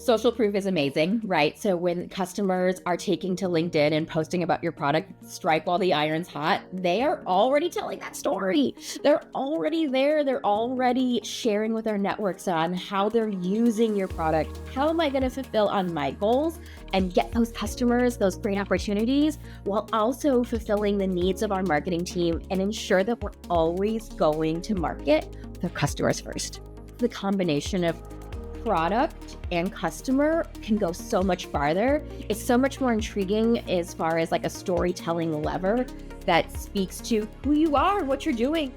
Social proof is amazing, right? So when customers are taking to LinkedIn and posting about your product, strike while the iron's hot, they are already telling that story. They're already there. They're already sharing with their networks on how they're using your product. How am I going to fulfill on my goals and get those customers, those great opportunities, while also fulfilling the needs of our marketing team and ensure that we're always going to market with our customers first. The combination of product and customer can go so much farther. It's so much more intriguing as far as like a storytelling lever that speaks to who you are, what you're doing.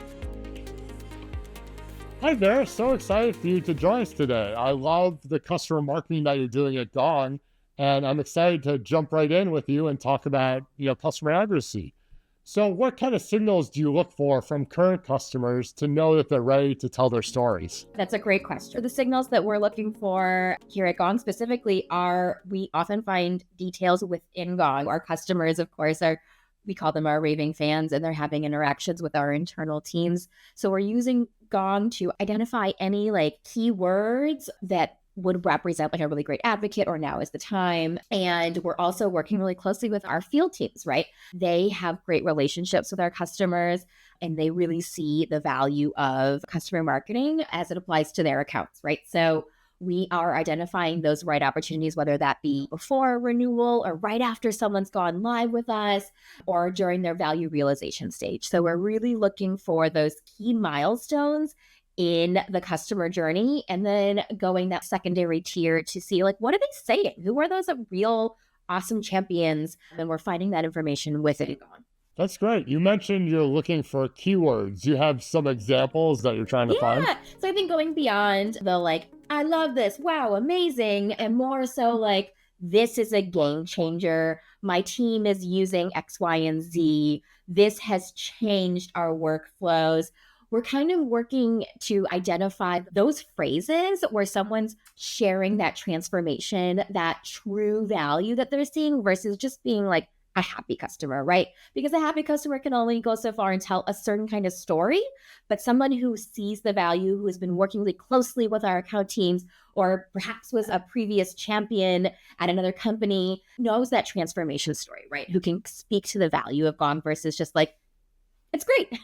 Hi there, so excited for you to join us today. I love the customer marketing that you're doing at Gong, and I'm excited to jump right in with you and talk about, customer advocacy. So what kind of signals do you look for from current customers to know that they're ready to tell their stories? That's a great question. The signals that we're looking for here at Gong specifically are we often find details within Gong. Our customers, of course, we call them our raving fans, and they're having interactions with our internal teams. So we're using Gong to identify any keywords that would represent a really great advocate or now is the time. And we're also working really closely with our field teams, right? They have great relationships with our customers and they really see the value of customer marketing as it applies to their accounts, right? So we are identifying those right opportunities, whether that be before a renewal or right after someone's gone live with us or during their value realization stage. So we're really looking for those key milestones in the customer journey and then going that secondary tier to see what are they saying? Who are those real awesome champions? And we're finding that information within Gong. That's great. You mentioned you're looking for keywords. You have some examples that you're trying to find? Yeah. So I think going beyond the I love this, wow, amazing, and more so this is a game changer. My team is using X, Y, and Z. This has changed our workflows. We're kind of working to identify those phrases where someone's sharing that transformation, that true value that they're seeing versus just being a happy customer, right? Because a happy customer can only go so far and tell a certain kind of story, but someone who sees the value, who has been working really closely with our account teams, or perhaps was a previous champion at another company, knows that transformation story, right? Who can speak to the value of Gong versus just it's great.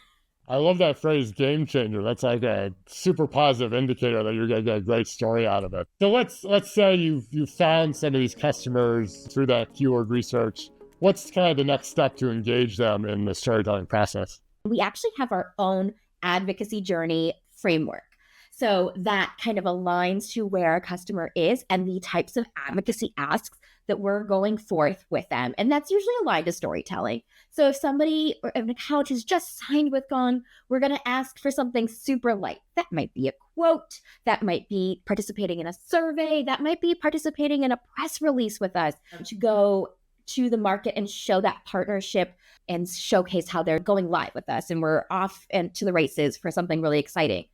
I love that phrase, game changer. That's like a super positive indicator that you're going to get a great story out of it. So let's say you've found some of these customers through that keyword research. What's kind of the next step to engage them in the storytelling process? We actually have our own advocacy journey framework. So that kind of aligns to where a customer is and the types of advocacy asks that we're going forth with them. And that's usually aligned to storytelling. So if somebody or an account is just signed with Gong, we're going to ask for something super light. That might be a quote. That might be participating in a survey. That might be participating in a press release with us to go to the market and show that partnership and showcase how they're going live with us. And we're off and to the races for something really exciting.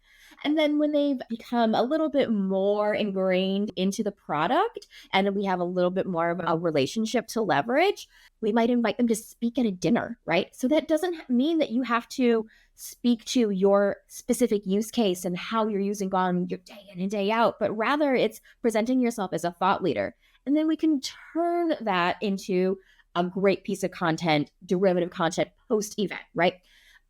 And then when they've become a little bit more ingrained into the product and we have a little bit more of a relationship to leverage, we might invite them to speak at a dinner, right? So that doesn't mean that you have to speak to your specific use case and how you're using Gong your day in and day out, but rather it's presenting yourself as a thought leader. And then we can turn that into a great piece of content, derivative content post-event, right?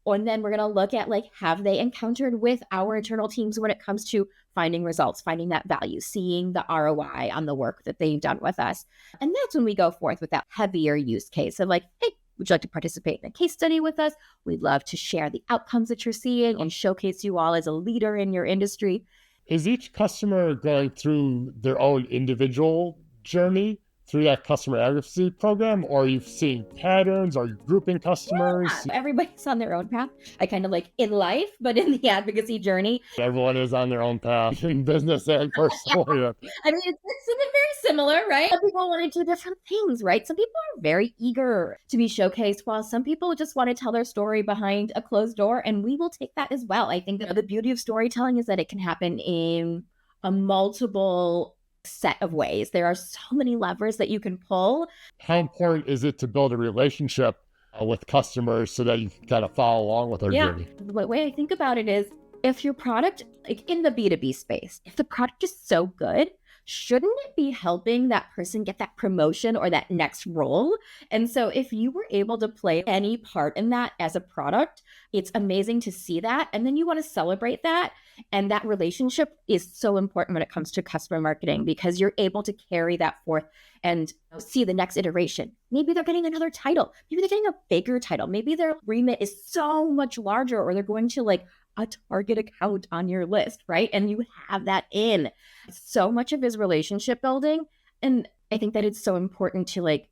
And then we're going to look at have they encountered with our internal teams when it comes to finding results, finding that value, seeing the ROI on the work that they've done with us. And that's when we go forth with that heavier use case of hey, would you like to participate in a case study with us? We'd love to share the outcomes that you're seeing and showcase you all as a leader in your industry. Is each customer going through their own individual journey through that customer advocacy program, or are you seeing patterns? Are you grouping customers? Yeah, everybody's on their own path. I kind of in life, but in the advocacy journey. Everyone is on their own path in business and personally. Yeah. I mean, it's very similar, right? Some people want to do different things, right? Some people are very eager to be showcased, while some people just want to tell their story behind a closed door, and we will take that as well. I think that the beauty of storytelling is that it can happen in a multiple set of ways. There are so many levers that you can pull. How important is it to build a relationship with customers so that you can kind of follow along with their journey? The way I think about it is if your product, in the B2B space, if the product is so good shouldn't it be helping that person get that promotion or that next role? And so if you were able to play any part in that as a product, it's amazing to see that. And then you want to celebrate that. And that relationship is so important when it comes to customer marketing, because you're able to carry that forth and see the next iteration. Maybe they're getting another title. Maybe they're getting a bigger title. Maybe their remit is so much larger, or they're going to like a target account on your list, right? And you have that in. So much of his relationship building. And I think that it's so important to like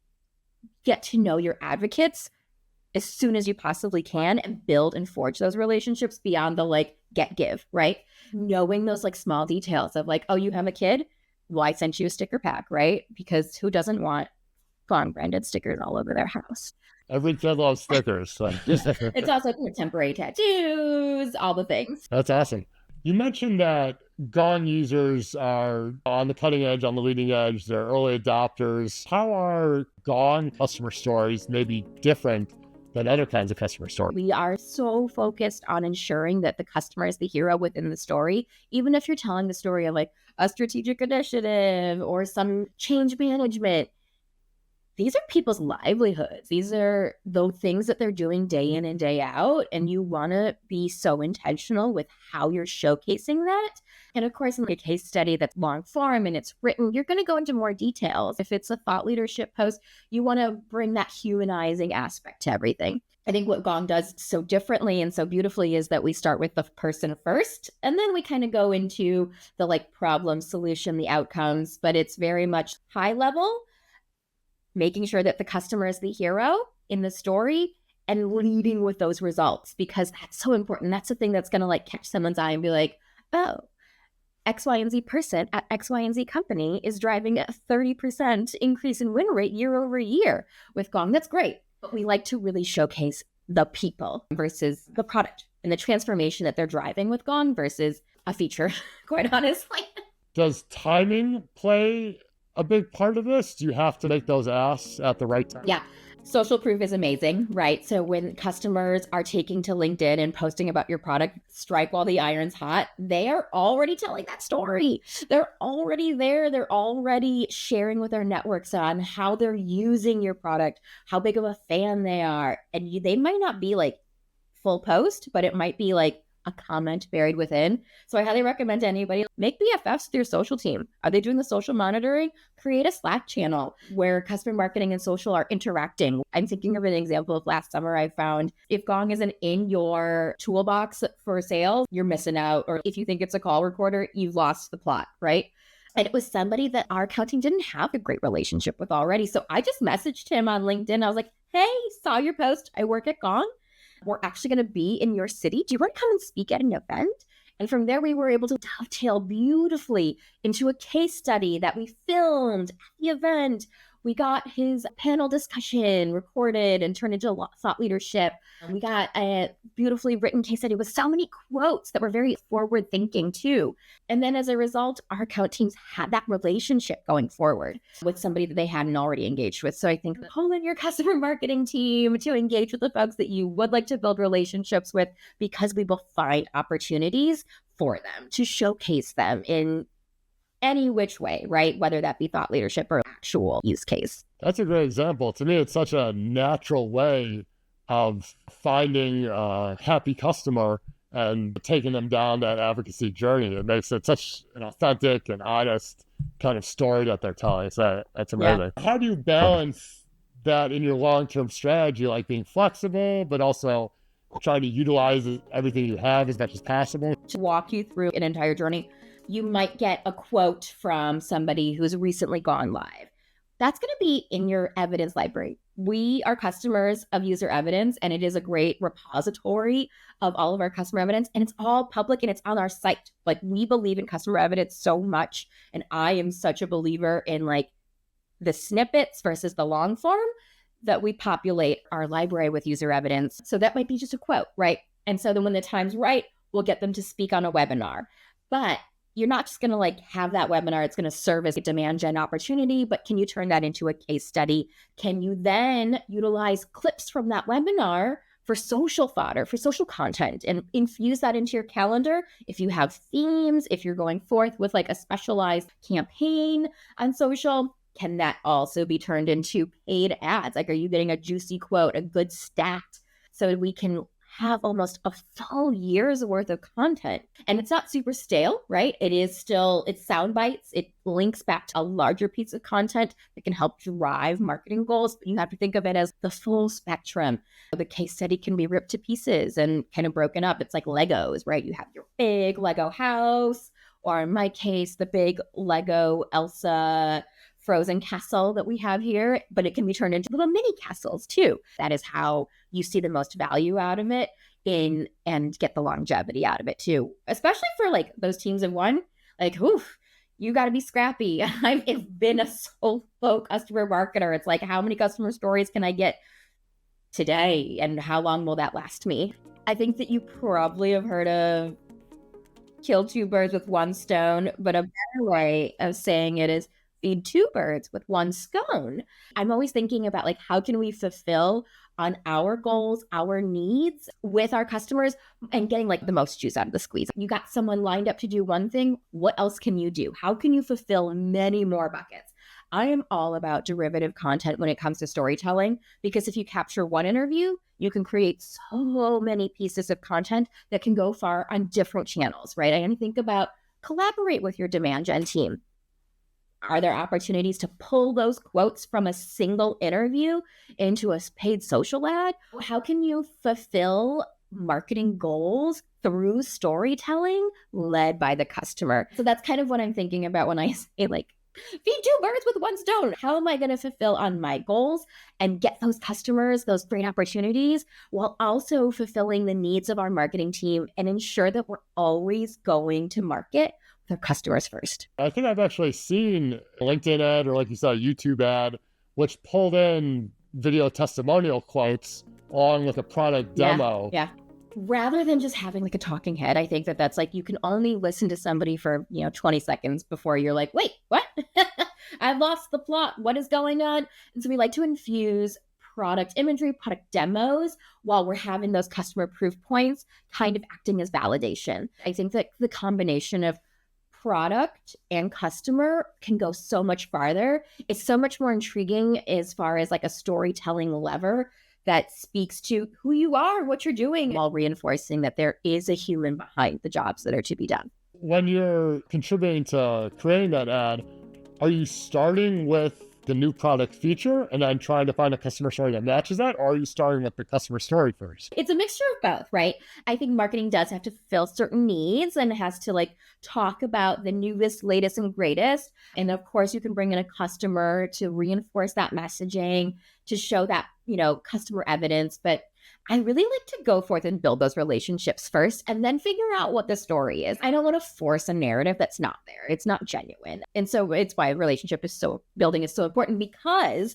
get to know your advocates as soon as you possibly can and build and forge those relationships beyond the like get give, right? Knowing those like small details of like, oh, you have a kid? Well, I sent you a sticker pack, right? Because who doesn't want Gong branded stickers all over their house? Every kid loves stickers. So. It's also temporary tattoos, all the things. That's awesome. You mentioned that Gong users are on the cutting edge, on the leading edge. They're early adopters. How are Gong customer stories maybe different than other kinds of customer stories? We are so focused on ensuring that the customer is the hero within the story. Even if you're telling the story of like a strategic initiative or some change management, these are people's livelihoods. These are the things that they're doing day in and day out. And you want to be so intentional with how you're showcasing that. And of course, in like a case study that's long form and it's written, you're going to go into more details. If it's a thought leadership post, you want to bring that humanizing aspect to everything. I think what Gong does so differently and so beautifully is that we start with the person first, and then we kind of go into the like problem, solution, the outcomes, but it's very much high level, making sure that the customer is the hero in the story and leading with those results, because that's so important. That's the thing that's going to like catch someone's eye and be like, oh, X, Y, and Z person at X, Y, and Z company is driving a 30% increase in win rate year over year with Gong. That's great. But we like to really showcase the people versus the product and the transformation that they're driving with Gong versus a feature, quite honestly. Does timing play a big part of this? Do you have to make those asks at the right time? Yeah. Social proof is amazing, right? So when customers are taking to LinkedIn and posting about your product, strike while the iron's hot, they are already telling that story. They're already there. They're already sharing with their networks on how they're using your product, how big of a fan they are. And they might not be like full post, but it might be like a comment buried within. So I highly recommend to anybody, make BFFs with your social team. Are they doing the social monitoring? Create a Slack channel where customer marketing and social are interacting. I'm thinking of an example of last summer. I found if Gong isn't in your toolbox for sales, you're missing out. Or if you think it's a call recorder, you've lost the plot, right? And it was somebody that our account team didn't have a great relationship with already. So I just messaged him on LinkedIn. I was like, hey, saw your post. I work at Gong. We're actually going to be in your city. Do you want to come and speak at an event? And from there, we were able to dovetail beautifully into a case study that we filmed at the event. We got his panel discussion recorded and turned into thought leadership. We got a beautifully written case study with so many quotes that were very forward thinking too. And then as a result, our account teams had that relationship going forward with somebody that they hadn't already engaged with. So I think pull in your customer marketing team to engage with the folks that you would like to build relationships with, because we will find opportunities for them to showcase them in any which way, right? Whether that be thought leadership or actual use case. That's a great example. To me, it's such a natural way of finding a happy customer and taking them down that advocacy journey. It makes it such an authentic and honest kind of story that they're telling. So that's amazing. Yeah. How do you balance that in your long-term strategy, like being flexible, but also trying to utilize everything you have as much as possible? To walk you through an entire journey, you might get a quote from somebody who's recently gone live. That's going to be in your evidence library. We are customers of user evidence, and it is a great repository of all of our customer evidence, and it's all public and it's on our site. Like, we believe in customer evidence so much, and I am such a believer in like the snippets versus the long form, that we populate our library with user evidence. So that might be just a quote, right? And so then when the time's right, we'll get them to speak on a webinar. But you're not just going to like have that webinar. It's going to serve as a demand gen opportunity, but can you turn that into a case study? Can you then utilize clips from that webinar for social fodder, for social content, and infuse that into your calendar. If you have themes, if you're going forth with like a specialized campaign on social, can that also be turned into paid ads? Like, are you getting a juicy quote, a good stat, so we can have almost a full year's worth of content? And it's not super stale, right? It's sound bites. It links back to a larger piece of content that can help drive marketing goals. But you have to think of it as the full spectrum. The case study can be ripped to pieces and kind of broken up. It's like Legos, right? You have your big Lego house, or in my case, the big Lego Elsa frozen castle that we have here, but it can be turned into little mini castles too. That is how you see the most value out of it and get the longevity out of it too, especially for like those teams of one. Like, oof, you got to be scrappy. I've been a solo customer marketer. It's like, how many customer stories can I get today, and how long will that last me? I think that you probably have heard of kill two birds with one stone, but a better way of saying it is feed two birds with one scone. I'm always thinking about like, how can we fulfill on our goals, our needs with our customers, and getting like the most juice out of the squeeze. You got someone lined up to do one thing. What else can you do? How can you fulfill many more buckets? I am all about derivative content when it comes to storytelling, because if you capture one interview, you can create so many pieces of content that can go far on different channels, right? And think about collaborate with your demand gen team. Are there opportunities to pull those quotes from a single interview into a paid social ad? How can you fulfill marketing goals through storytelling led by the customer? So that's kind of what I'm thinking about when I say like, feed two birds with one stone. How am I going to fulfill on my goals and get those customers, those great opportunities, while also fulfilling the needs of our marketing team and ensure that we're always going to market their customers first? I think I've actually seen a LinkedIn ad, or like you said, a YouTube ad, which pulled in video testimonial quotes along with a product demo. Yeah. Rather than just having like a talking head, I think that that's like, you can only listen to somebody for, 20 seconds before you're like, wait, what? I've lost the plot. What is going on? And so we like to infuse product imagery, product demos, while we're having those customer proof points kind of acting as validation. I think that the combination of product and customer can go so much farther. It's so much more intriguing as far as like a storytelling lever that speaks to who you are, what you're doing, while reinforcing that there is a human behind the jobs that are to be done. When you're contributing to creating that ad, are you starting with the new product feature and then trying to find a customer story that matches that? Or are you starting with the customer story first? It's a mixture of both, right? I think marketing does have to fill certain needs and has to like talk about the newest, latest, and greatest. And of course, you can bring in a customer to reinforce that messaging, to show that, customer evidence. But I really like to go forth and build those relationships first and then figure out what the story is. I don't want to force a narrative that's not there. It's not genuine. And so it's why building is so important, because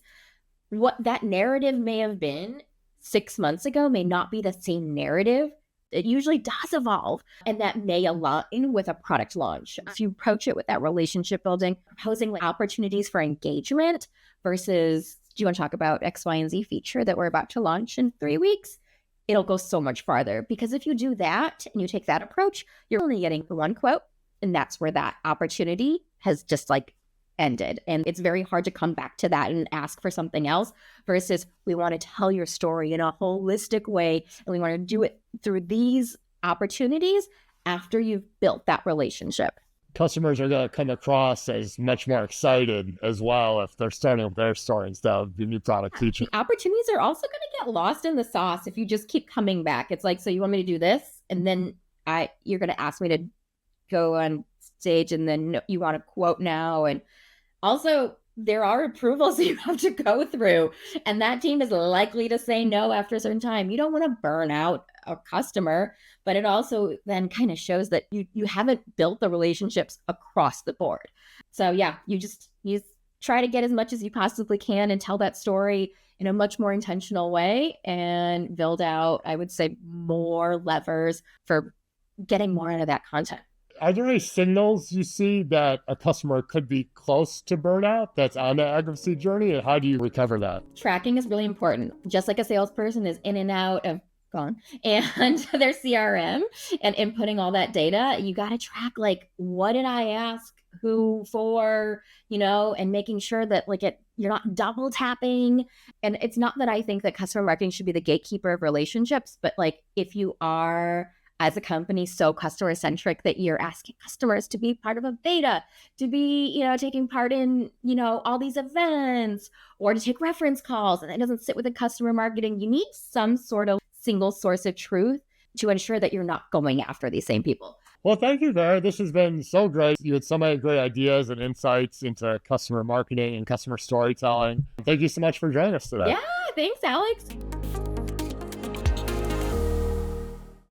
what that narrative may have been 6 months ago may not be the same narrative. It usually does evolve, and that may align with a product launch. If you approach it with that relationship building, proposing like opportunities for engagement versus, do you want to talk about X, Y, and Z feature that we're about to launch in 3 weeks? It'll go so much farther, because if you do that and you take that approach, you're only getting one quote, and that's where that opportunity has just like ended. And it's very hard to come back to that and ask for something else, versus we want to tell your story in a holistic way, and we want to do it through these opportunities after you've built that relationship. Customers are going to come across as much more excited as well if they're starting with their story instead of the new product feature. The opportunities are also going to get lost in the sauce if you just keep coming back. It's like, so you want me to do this, and then you're going to ask me to go on stage, and then you want a quote now. And also, there are approvals that you have to go through, and that team is likely to say no after a certain time. You don't want to burn out a customer, but it also then kind of shows that you haven't built the relationships across the board. So yeah, you try to get as much as you possibly can and tell that story in a much more intentional way, and build out, I would say, more levers for getting more out of that content. Are there any signals you see that a customer could be close to burnout that's on the advocacy journey, and how do you recover that? Tracking is really important. Just like a salesperson is in and out of Gone, and their CRM and inputting all that data, you got to track like, what did I ask who for, and making sure that like you're not double tapping. And it's not that I think that customer marketing should be the gatekeeper of relationships, but like if you are as a company so customer centric that you're asking customers to be part of a beta, to be, taking part in, all these events, or to take reference calls, and it doesn't sit with the customer marketing, you need some sort of single source of truth to ensure that you're not going after these same people. Well, thank you, Vera. This has been so great. You had so many great ideas and insights into customer marketing and customer storytelling. Thank you so much for joining us today. Yeah, thanks, Alex.